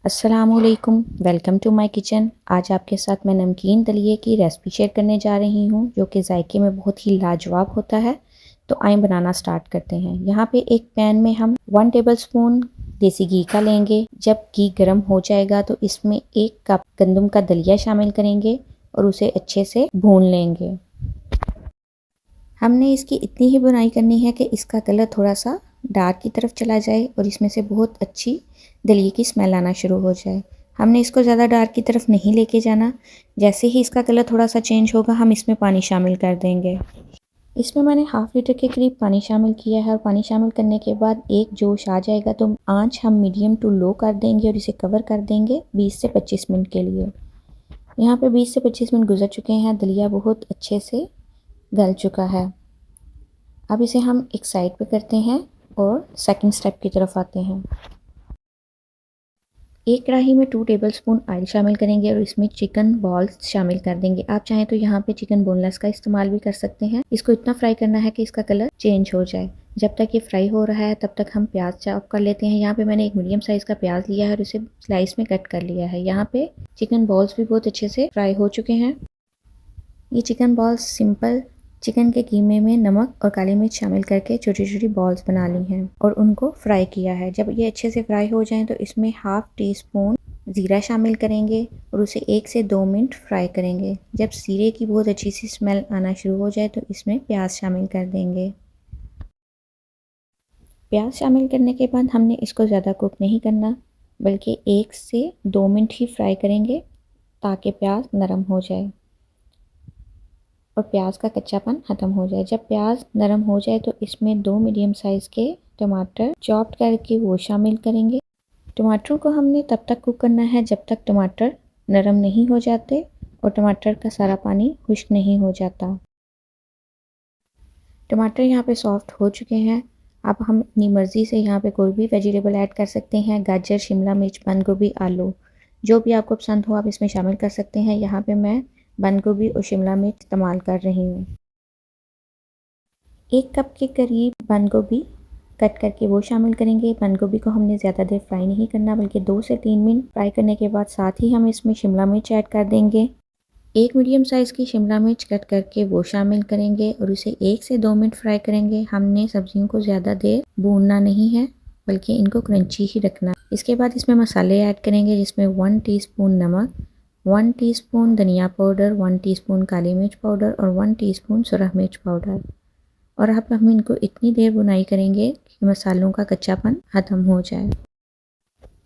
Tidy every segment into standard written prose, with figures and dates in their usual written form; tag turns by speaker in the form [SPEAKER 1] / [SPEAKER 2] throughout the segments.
[SPEAKER 1] अस्सलामुअलैकुम, welcome to my kitchen. आज आपके साथ मैं नमकीन दलिए की रेसिपी शेयर करने जा रही हूँ जो कि जायके में बहुत ही लाजवाब होता है। तो आइए बनाना स्टार्ट करते हैं। यहाँ पे एक पैन में हम 1 टेबलस्पून देसी घी का लेंगे। जब घी गर्म हो जाएगा तो इसमें 1 कप गंदम का दलिया शामिल करेंगे और उसे अच्छे से भून लेंगे। हमने इसकी इतनी ही बुनाई करनी है कि इसका कलर थोड़ा सा डार्क की तरफ चला जाए और इसमें से बहुत अच्छी दलिए की स्मेल आना शुरू हो जाए। हमने इसको ज़्यादा डार्क की तरफ नहीं लेके जाना। जैसे ही इसका कलर थोड़ा सा चेंज होगा हम इसमें पानी शामिल कर देंगे। इसमें मैंने हाफ लीटर के करीब पानी शामिल किया है और पानी शामिल करने के बाद एक जोश आ जाएगा तो आंच हम मीडियम टू लो कर देंगे और इसे कवर कर देंगे 20 से 25 मिनट के लिए। यहाँ पे 20 से 25 मिनट गुजर चुके हैं। दलिया बहुत अच्छे से गल चुका है। अब इसे हम एक साइड पे करते हैं और सेकंड स्टेप की तरफ आते हैं। एक कढ़ाई में 2 टेबलस्पून ऑयल शामिल करेंगे और इसमें चिकन बॉल्स शामिल कर देंगे। आप चाहें तो यहाँ पे चिकन बोनलेस का इस्तेमाल भी कर सकते हैं। इसको इतना फ्राई करना है कि इसका कलर चेंज हो जाए। जब तक ये फ्राई हो रहा है तब तक हम प्याज चॉप कर लेते हैं। यहाँ पे मैंने एक मीडियम साइज़ का प्याज लिया है और इसे स्लाइस में कट कर लिया है। यहाँ पे चिकन बॉल्स भी बहुत अच्छे से फ्राई हो चुके हैं। ये चिकन बॉल्स सिंपल चिकन के कीमे में नमक और काली मिर्च शामिल करके छोटी छोटी बॉल्स बना ली हैं और उनको फ्राई किया है। जब ये अच्छे से फ्राई हो जाएं तो इसमें हाफ टी स्पून ज़ीरा शामिल करेंगे और उसे 1 से 2 मिनट फ्राई करेंगे। जब ज़ीरे की बहुत अच्छी सी स्मेल आना शुरू हो जाए तो इसमें प्याज शामिल कर देंगे। प्याज शामिल करने के बाद हमने इसको ज़्यादा कुक नहीं करना बल्कि 1 से 2 मिनट ही फ्राई करेंगे ताकि प्याज नरम हो जाए और प्याज का कच्चापन ख़त्म हो जाए। जब प्याज नरम हो जाए तो इसमें 2 मीडियम साइज़ के टमाटर चॉप्ड करके वो शामिल करेंगे। टमाटरों को हमने तब तक कुक करना है जब तक टमाटर नरम नहीं हो जाते और टमाटर का सारा पानी खुश्क नहीं हो जाता। टमाटर यहाँ पे सॉफ्ट हो चुके हैं। अब हम अपनी मर्ज़ी से यहाँ पे कोई भी वेजिटेबल ऐड कर सकते हैं। गाजर, शिमला मिर्च, बंद गोभी, आलू जो भी आपको पसंद हो आप इसमें शामिल कर सकते हैं। यहाँ पे मैं बंद गोभी और शिमला मिर्च इस्तेमाल कर रही हूँ। 1 कप के करीब बंद गोभी कट करके वो शामिल करेंगे। बंद गोभी को हमने ज़्यादा देर फ्राई नहीं करना बल्कि 2 से 3 मिनट फ्राई करने के बाद साथ ही हम इसमें शिमला मिर्च ऐड कर देंगे। एक मीडियम साइज़ की शिमला मिर्च कट करके वो शामिल करेंगे और उसे 1 से 2 मिनट फ्राई करेंगे। हमने सब्जियों को ज़्यादा देर भूनना नहीं है बल्कि इनको क्रंची ही रखना। इसके बाद इसमें मसाले ऐड करेंगे जिसमें 1 टीस्पून नमक, 1 टीस्पून धनिया पाउडर, 1 टीस्पून काली मिर्च पाउडर और 1 टीस्पून सुरख मिर्च पाउडर। और अब हम इनको इतनी देर भुनाई करेंगे कि मसालों का कच्चापन ख़त्म हो जाए।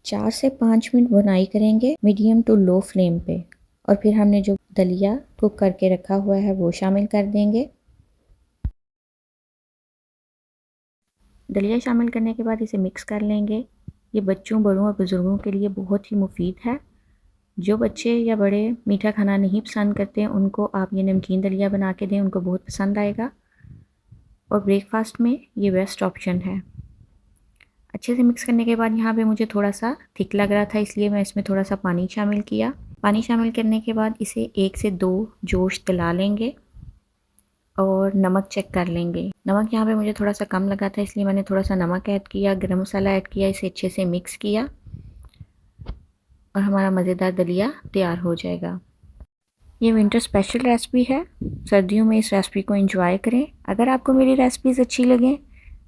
[SPEAKER 1] 4 से 5 मिनट भुनाई करेंगे मीडियम टू लो फ्लेम पे और फिर हमने जो दलिया कुक करके रखा हुआ है वो शामिल कर देंगे। दलिया शामिल करने के बाद इसे मिक्स कर लेंगे। ये बच्चों, बड़ों और बुज़ुर्गों के लिए बहुत ही मुफीद है। जो बच्चे या बड़े मीठा खाना नहीं पसंद करते उनको आप ये नमकीन दलिया बना के दें, उनको बहुत पसंद आएगा और ब्रेकफास्ट में ये बेस्ट ऑप्शन है। अच्छे से मिक्स करने के बाद यहाँ पे मुझे थोड़ा सा थिक लग रहा था इसलिए मैं इसमें थोड़ा सा पानी शामिल किया। पानी शामिल करने के बाद इसे 1 से 2 जोश दिला लेंगे और नमक चेक कर लेंगे। नमक यहाँ पे मुझे थोड़ा सा कम लगा था इसलिए मैंने थोड़ा सा नमक ऐड किया, गरम मसाला ऐड किया, इसे अच्छे से मिक्स किया और हमारा मज़ेदार दलिया तैयार हो जाएगा। ये विंटर स्पेशल रेसिपी है। सर्दियों में इस रेसिपी को एंजॉय करें। अगर आपको मेरी रेसिपीज़ अच्छी लगें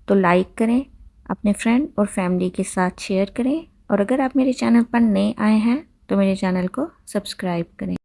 [SPEAKER 1] तो लाइक करें, अपने फ्रेंड और फैमिली के साथ शेयर करें और अगर आप मेरे चैनल पर नए आए हैं तो मेरे चैनल को सब्सक्राइब करें।